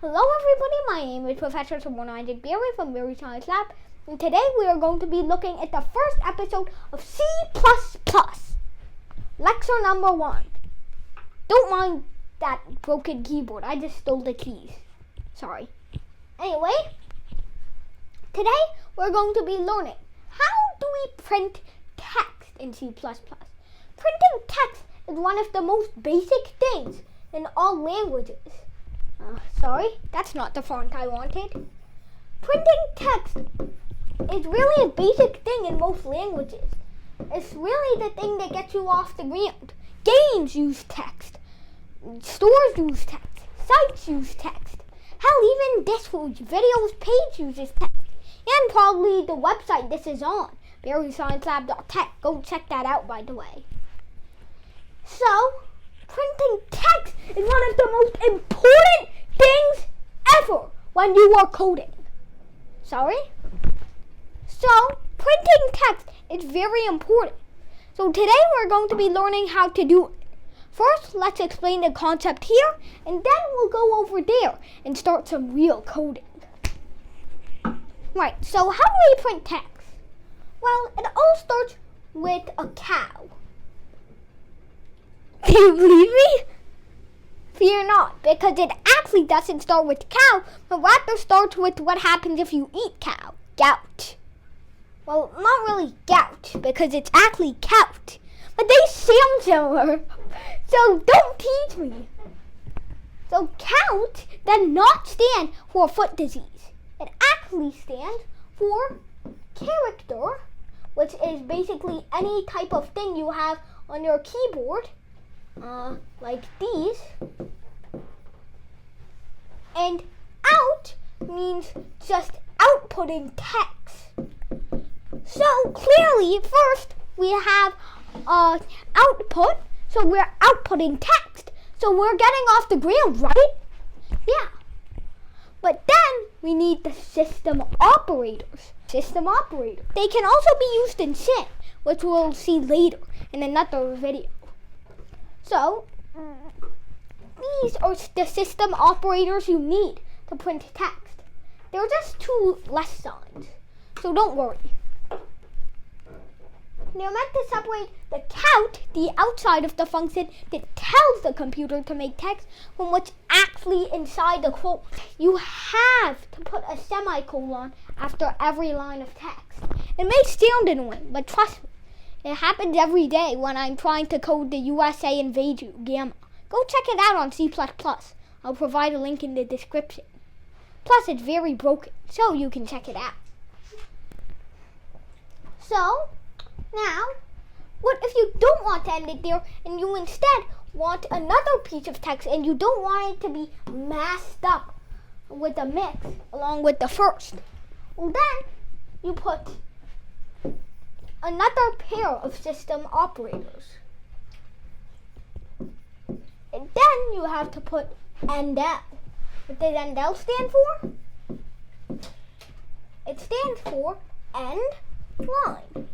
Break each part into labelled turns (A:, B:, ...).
A: Hello everybody, my name is Professor Soborno. I did Bari from Bari Science Lab, and today we are going to be looking at the first episode of C++. Lecture number 1. Don't mind that broken keyboard, I just stole the keys. Sorry. Anyway, today we're going to be learning how do we print text in C++. Printing text is one of the most basic things in all languages. Sorry, that's not the font I wanted. Printing text is really a basic thing in most languages. It's really the thing that gets you off the ground. Games use text. Stores use text. Sites use text. Hell, even this video's page uses text. And probably the website this is on, BariScienceLab.tech. Go check that out, by the way. So, printing text is one of the most important things ever when you are coding. Sorry? So, printing text is very important. So today we're going to be learning how to do it. First, let's explain the concept here, and then we'll go over there and start some real coding. Right, so how do we print text? Well, it all starts with a cow. Do you believe me? Fear not, because it actually doesn't start with cow, but rather starts with what happens if you eat cow. Gout. Well, not really gout, because it's actually cout. But they sound similar, so don't tease me. So cout does not stand for foot disease. It actually stands for character, which is basically any type of thing you have on your keyboard. Like these. And out means just outputting text. So clearly, first we have output, so we're outputting text. So we're getting off the ground, right? Yeah. But then we need the system operators. They can also be used in C, which we'll see later in another video. So, these are the system operators you need to print text. They're just two less signs, so don't worry. They're meant to separate the count, the outside of the function that tells the computer to make text, from what's actually inside the quote. You have to put a semicolon after every line of text. It may sound annoying, but trust me. It happens every day when I'm trying to code the USA invade you gamma. Go check it out on C++. I'll provide a link in the description. Plus, it's very broken, so you can check it out. So, now, what if you don't want to end it there and you instead want another piece of text and you don't want it to be masked up with a mix along with the first? Well, then you put another pair of system operators. And then you have to put NDL. What does NDL stand for? It stands for end line.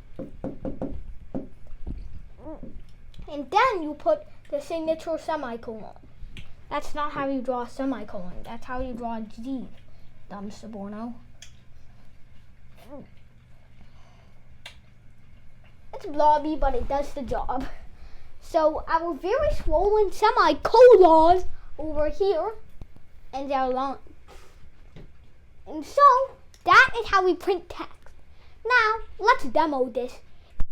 A: And then you put the signature semicolon. That's not how you draw a semicolon. That's how you draw a Z, dumb Soborno. It's blobby, but it does the job. So our very swollen semicolons over here ends our line. And so that is how we print text. Now let's demo this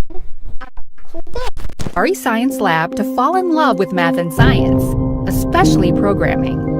A: in our actual day.
B: Bari Science Lab to fall in love with math and science, especially programming.